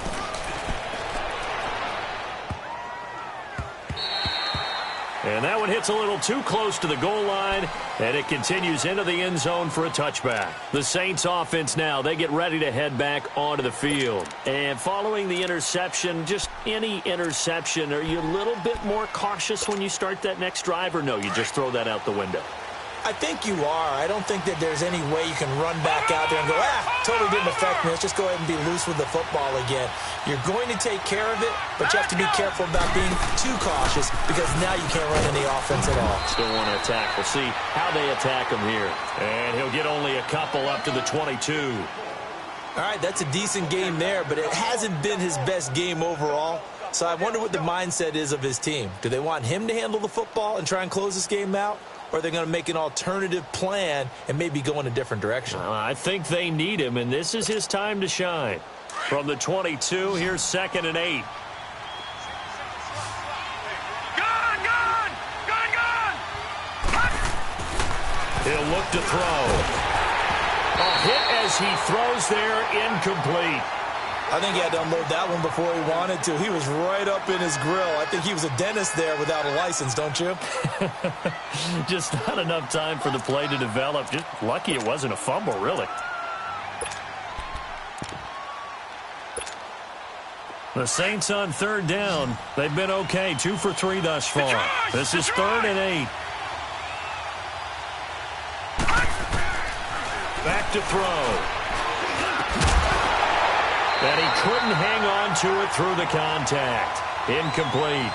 And that one hits a little too close to the goal line, and it continues into the end zone for a touchback. The Saints offense now, they get ready to head back onto the field. And following the interception, just any interception, are you a little bit more cautious when you start that next drive, or no, you just throw that out the window? I think you are. I don't think that there's any way you can run back out there and go, totally didn't affect me. Let's just go ahead and be loose with the football again. You're going to take care of it, but you have to be careful about being too cautious because now you can't run any offense at all. Still want to attack. We'll see how they attack him here. And he'll get only a couple up to the 22. All right, that's a decent game there, but it hasn't been his best game overall. So I wonder what the mindset is of his team. Do they want him to handle the football and try and close this game out? Or are they going to make an alternative plan and maybe go in a different direction? I think they need him, and this is his time to shine. From the 22, here's 2nd and 8. Gun! Gun! Gun! Gun! He'll look to throw. A hit as he throws there, incomplete. I think he had to unload that one before he wanted to. He was right up in his grill. I think he was a dentist there without a license, don't you? Just not enough time for the play to develop. Just lucky it wasn't a fumble, really. The Saints on 3rd down. They've been okay. 2 for 3 thus far. This is 3rd and 8. Back to throw. And he couldn't hang on to it through the contact. Incomplete.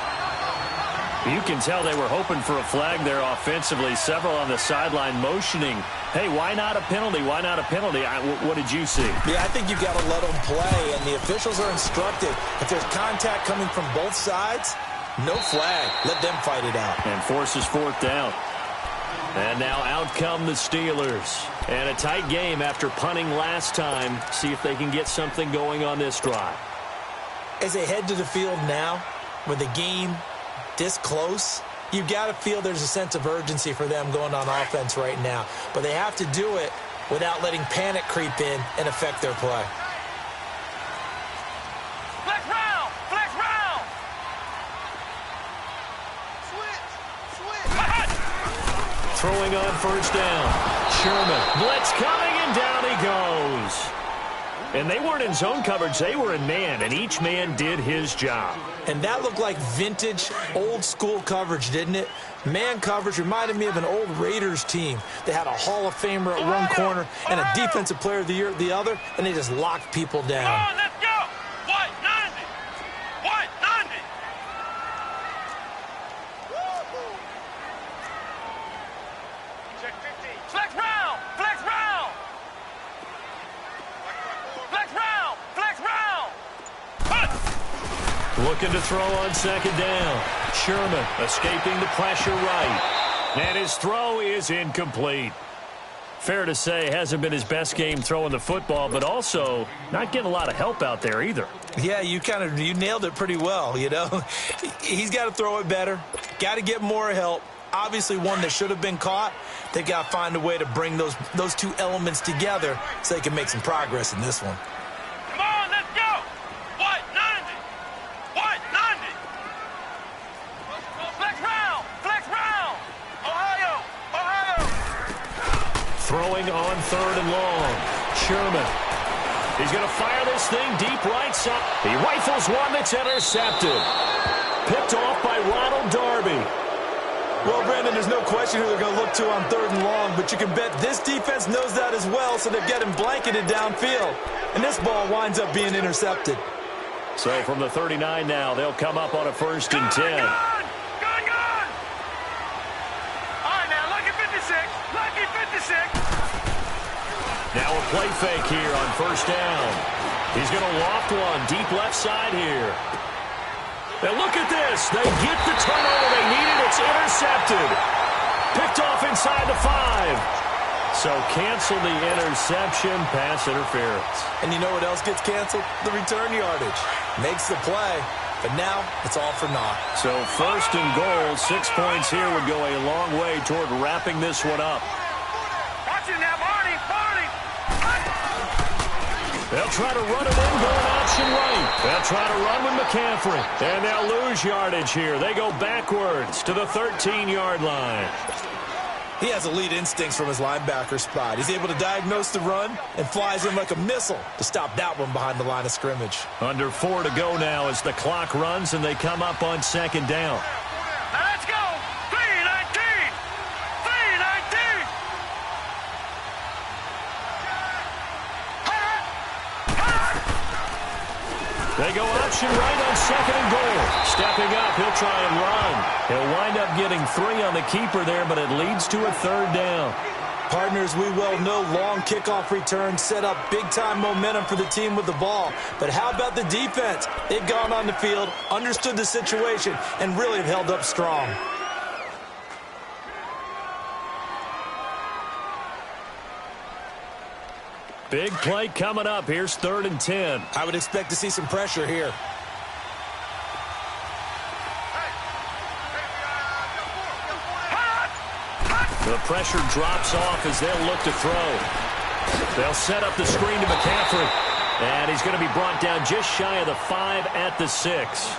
You can tell they were hoping for a flag there offensively. Several on the sideline motioning, hey, why not a penalty? Why not a penalty? What did you see? Yeah, I think you've got to let them play, and the officials are instructed. If there's contact coming from both sides, no flag. Let them fight it out. And forces fourth down. And now out come the Steelers. And a tight game after punting last time. See if they can get something going on this drive. As they head to the field now, with the game this close, you've got to feel there's a sense of urgency for them going on offense right now. But they have to do it without letting panic creep in and affect their play. Flex round! Flex round! Switch! Throwing on first down. Sherman. Blitz coming, and down he goes. And they weren't in zone coverage. They were in man, and each man did his job. And that looked like vintage, old-school coverage, didn't it? Man coverage reminded me of an old Raiders team. They had a Hall of Famer at one corner and a Defensive Player of the Year at the other, and they just locked people down. Come on, let's go! White 90! White 90! Check 15. Flex round! Flex round! Flex round! Flex round! Punt! Looking to throw on second down. Sherman escaping the pressure right. And his throw is incomplete. Fair to say, hasn't been his best game throwing the football, but also not getting a lot of help out there either. Yeah, you nailed it pretty well, you know. He's got to throw it better. Got to get more help. Obviously one that should have been caught. They got to find a way to bring those two elements together so they can make some progress in this one. Come on, let's go! White 90! White 90! Flex round! Flex round! Ohio! Ohio! Throwing on third and long. Sherman. He's going to fire this thing deep right side. He rifles one that's intercepted. Picked off by Ronald Darby. Well, Brandon, there's no question who they're going to look to on third and long, but you can bet this defense knows that as well, so they're getting blanketed downfield. And this ball winds up being intercepted. So from the 39 now, they'll come up on a 1st and 10. Gone! All right, now, lucky 56. Lucky 56. Now a play fake here on first down. He's going to loft one deep left side here. And look at this. They get the turnover they needed. It's intercepted. Picked off inside the 5. So cancel the interception, pass interference. And you know what else gets canceled? The return yardage. Makes the play, but now it's all for naught. So 1st and goal, 6 points here would go a long way toward wrapping this one up. Watch it now, Barney. Barney. They'll try to run it in, going option right. They'll try to run with McCaffrey. And they'll lose yardage here. They go backwards to the 13-yard line. He has elite instincts from his linebacker spot. He's able to diagnose the run and flies in like a missile to stop that one behind the line of scrimmage. Under 4 to go now as the clock runs and they come up on 2nd down. Now let's go. 319. 319. They go option right on 2nd and goal. Stepping up, he'll try and run. He'll wind up getting 3 on the keeper there, but it leads to a 3rd down. Partners, we well know long kickoff returns set up big-time momentum for the team with the ball. But how about the defense? They've gone on the field, understood the situation, and really have held up strong. Big play coming up. Here's 3rd and 10. I would expect to see some pressure here. The pressure drops off as they'll look to throw. They'll set up the screen to McCaffrey. And he's going to be brought down just shy of the 5 at the 6.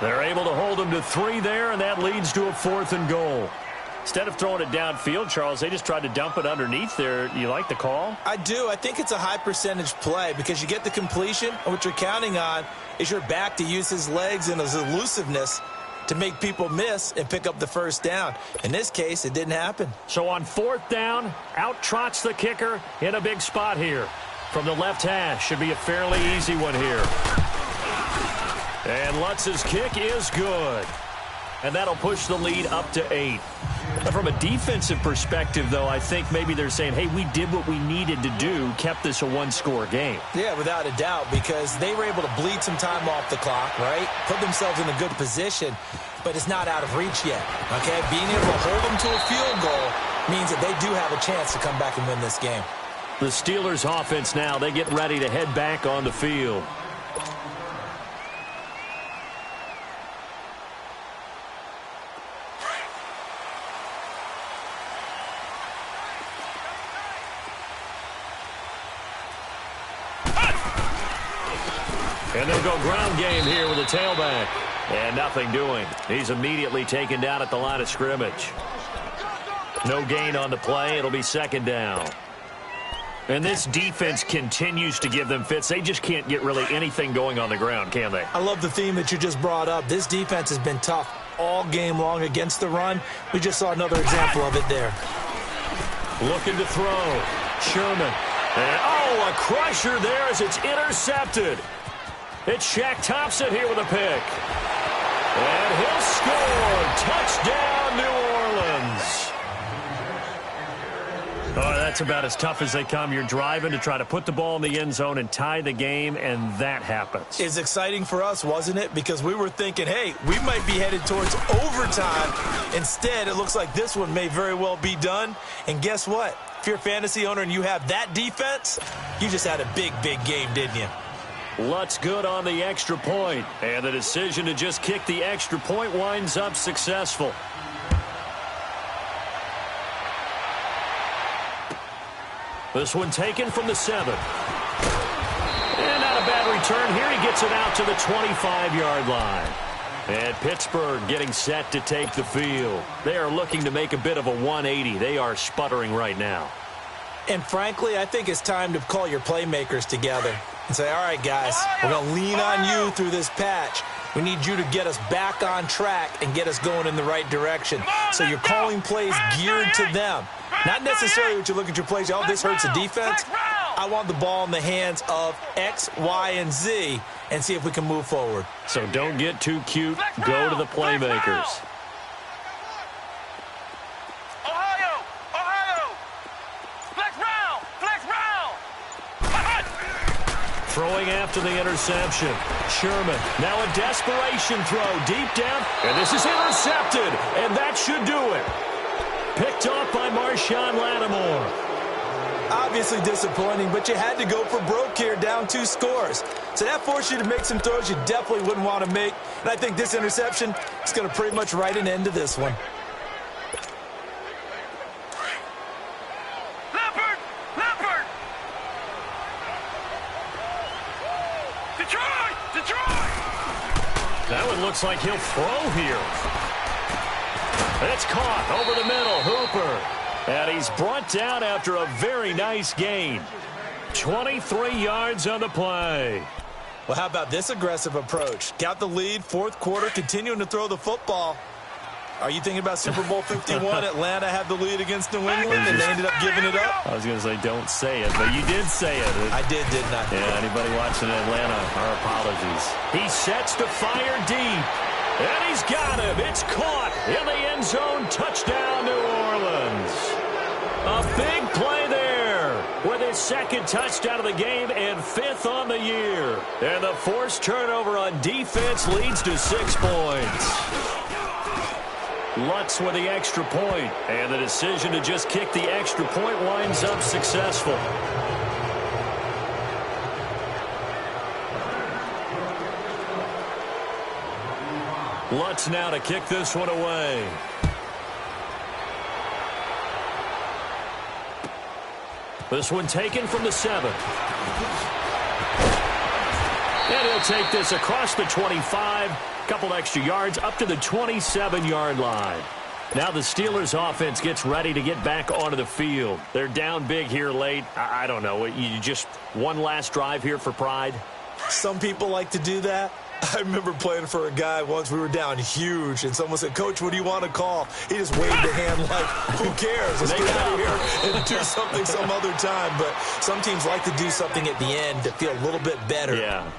They're able to hold him to 3 there, and that leads to a 4th and goal. Instead of throwing it downfield, Charles, they just tried to dump it underneath there. You like the call? I do. I think it's a high percentage play because you get the completion, and what you're counting on is your back to use his legs and his elusiveness to make people miss and pick up the 1st down. In this case, it didn't happen. So on 4th down, out trots the kicker in a big spot here. From the left hash, should be a fairly easy one here. And Lutz's kick is good. And that'll push the lead up to 8. From a defensive perspective, though, I think maybe they're saying, hey, we did what we needed to do, kept this a one-score game. Yeah, without a doubt, because they were able to bleed some time off the clock, right? Put themselves in a good position, but it's not out of reach yet, okay? Being able to hold them to a field goal means that they do have a chance to come back and win this game. The Steelers offense now, they get ready to head back on the field. And they'll go ground game here with a tailback. And nothing doing. He's immediately taken down at the line of scrimmage. No gain on the play. It'll be second down. And this defense continues to give them fits. They just can't get really anything going on the ground, can they? I love the theme that you just brought up. This defense has been tough all game long against the run. We just saw another example of it there. Looking to throw. Sherman. And, oh, a crusher there as it's intercepted. It's Shaq Thompson here with a pick. And he'll score. Touchdown, New Orleans. Oh, that's about as tough as they come. You're driving to try to put the ball in the end zone and tie the game, and that happens. It's exciting for us, wasn't it? Because we were thinking, hey, we might be headed towards overtime. Instead, it looks like this one may very well be done. And guess what? If you're a fantasy owner and you have that defense, you just had a big, big game, didn't you? Lutz good on the extra point, and the decision to just kick the extra point winds up successful. This one taken from the 7. And not a bad return here. He gets it out to the 25-yard line. And Pittsburgh getting set to take the field. They are looking to make a bit of a 180. They are sputtering right now. And frankly, I think it's time to call your playmakers together and say, all right, guys, we're going to lean on you through this patch. We need you to get us back on track and get us going in the right direction. So you're calling plays geared to them. Not necessarily what you look at your plays, oh, this hurts the defense. I want the ball in the hands of X, Y, and Z and see if we can move forward. So don't get too cute. Go to the playmakers. Throwing after the interception. Sherman, now a desperation throw deep down, and this is intercepted, and that should do it. Picked off by Marshawn Lattimore. Obviously disappointing, but you had to go for broke here, down 2 scores. So that forced you to make some throws you definitely wouldn't want to make, and I think this interception is going to pretty much write an end to this one. That one looks like he'll throw here. It's caught over the middle. Hooper. And he's brought down after a very nice gain. 23 yards on the play. Well, how about this aggressive approach? Got the lead, 4th quarter, continuing to throw the football. Are you thinking about Super Bowl 51? Atlanta had the lead against New England, and they ended up giving it up? I was going to say don't say it, but you did say it. I did, didn't I? Yeah, anybody watching Atlanta, our apologies. He sets to fire deep, and he's got him. It's caught in the end zone. Touchdown, New Orleans. A big play there with his 2nd touchdown of the game and 5th on the year. And the forced turnover on defense leads to 6 points. Lutz with the extra point, and the decision to just kick the extra point winds up successful. Lutz now to kick this one away. This one taken from the 7. And he'll take this across the 25. Couple extra yards up to the 27-yard line. Now the Steelers offense gets ready to get back onto the field. They're down big here late. I don't know. You just one last drive here for pride? Some people like to do that. I remember playing for a guy once. We were down huge, and someone said, Coach, what do you want to call? He just waved a hand like, who cares? Let's get out of here and do something some other time. But some teams like to do something at the end to feel a little bit better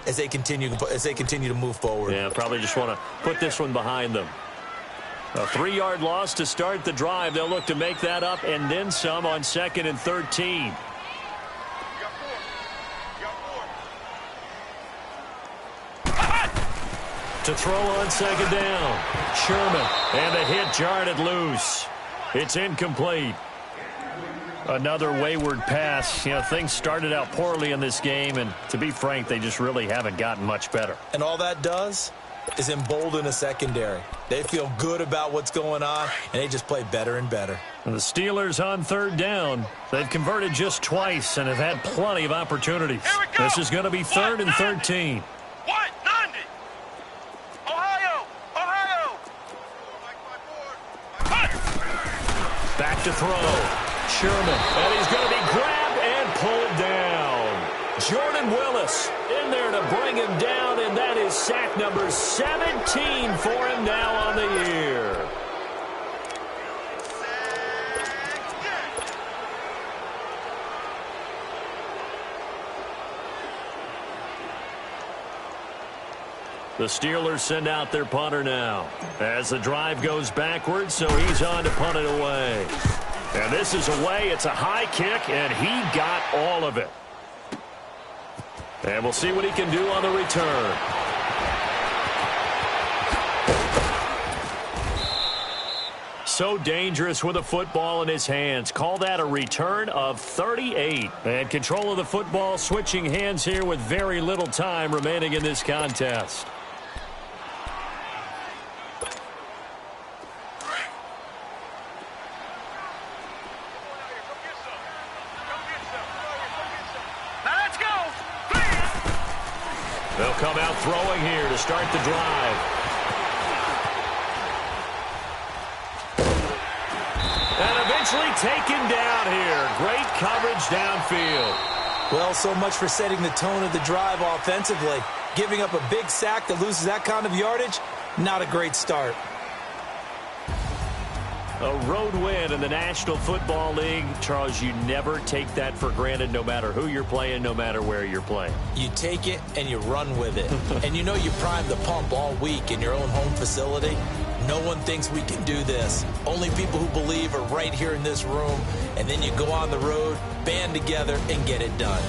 as they continue to move forward. Yeah, probably just want to put this one behind them. A 3-yard loss to start the drive. They'll look to make that up and then some on 2nd and 13. To throw on 2nd down. Sherman. And the hit jarred it loose. It's incomplete. Another wayward pass. You know, things started out poorly in this game, and to be frank, they just really haven't gotten much better. And all that does is embolden a secondary. They feel good about what's going on, and they just play better and better. And the Steelers on 3rd down. They've converted just twice and have had plenty of opportunities. This is going to be 3rd and 13. Back to throw. Sherman. And he's going to be grabbed and pulled down. Jordan Willis in there to bring him down, and that is sack number 17 for him now on the year. The Steelers send out their punter now as the drive goes backwards, so he's on to punt it away. And this is away. It's a high kick, and he got all of it. And we'll see what he can do on the return. So dangerous with a football in his hands. Call that a return of 38. And control of the football switching hands here with very little time remaining in this contest. They'll come out throwing here to start the drive. And eventually taken down here. Great coverage downfield. Well, so much for setting the tone of the drive offensively. Giving up a big sack that loses that kind of yardage, not a great start. A road win in the National Football League. Charles, you never take that for granted no matter who you're playing, no matter where you're playing. You take it and you run with it. And you know you primed the pump all week in your own home facility. No one thinks we can do this. Only people who believe are right here in this room. And then you go on the road, band together, and get it done.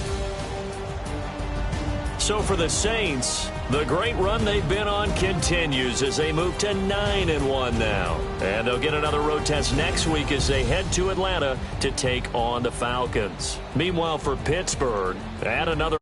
So for the Saints, the great run they've been on continues as they move to 9-1 now. And they'll get another road test next week as they head to Atlanta to take on the Falcons. Meanwhile, for Pittsburgh, add another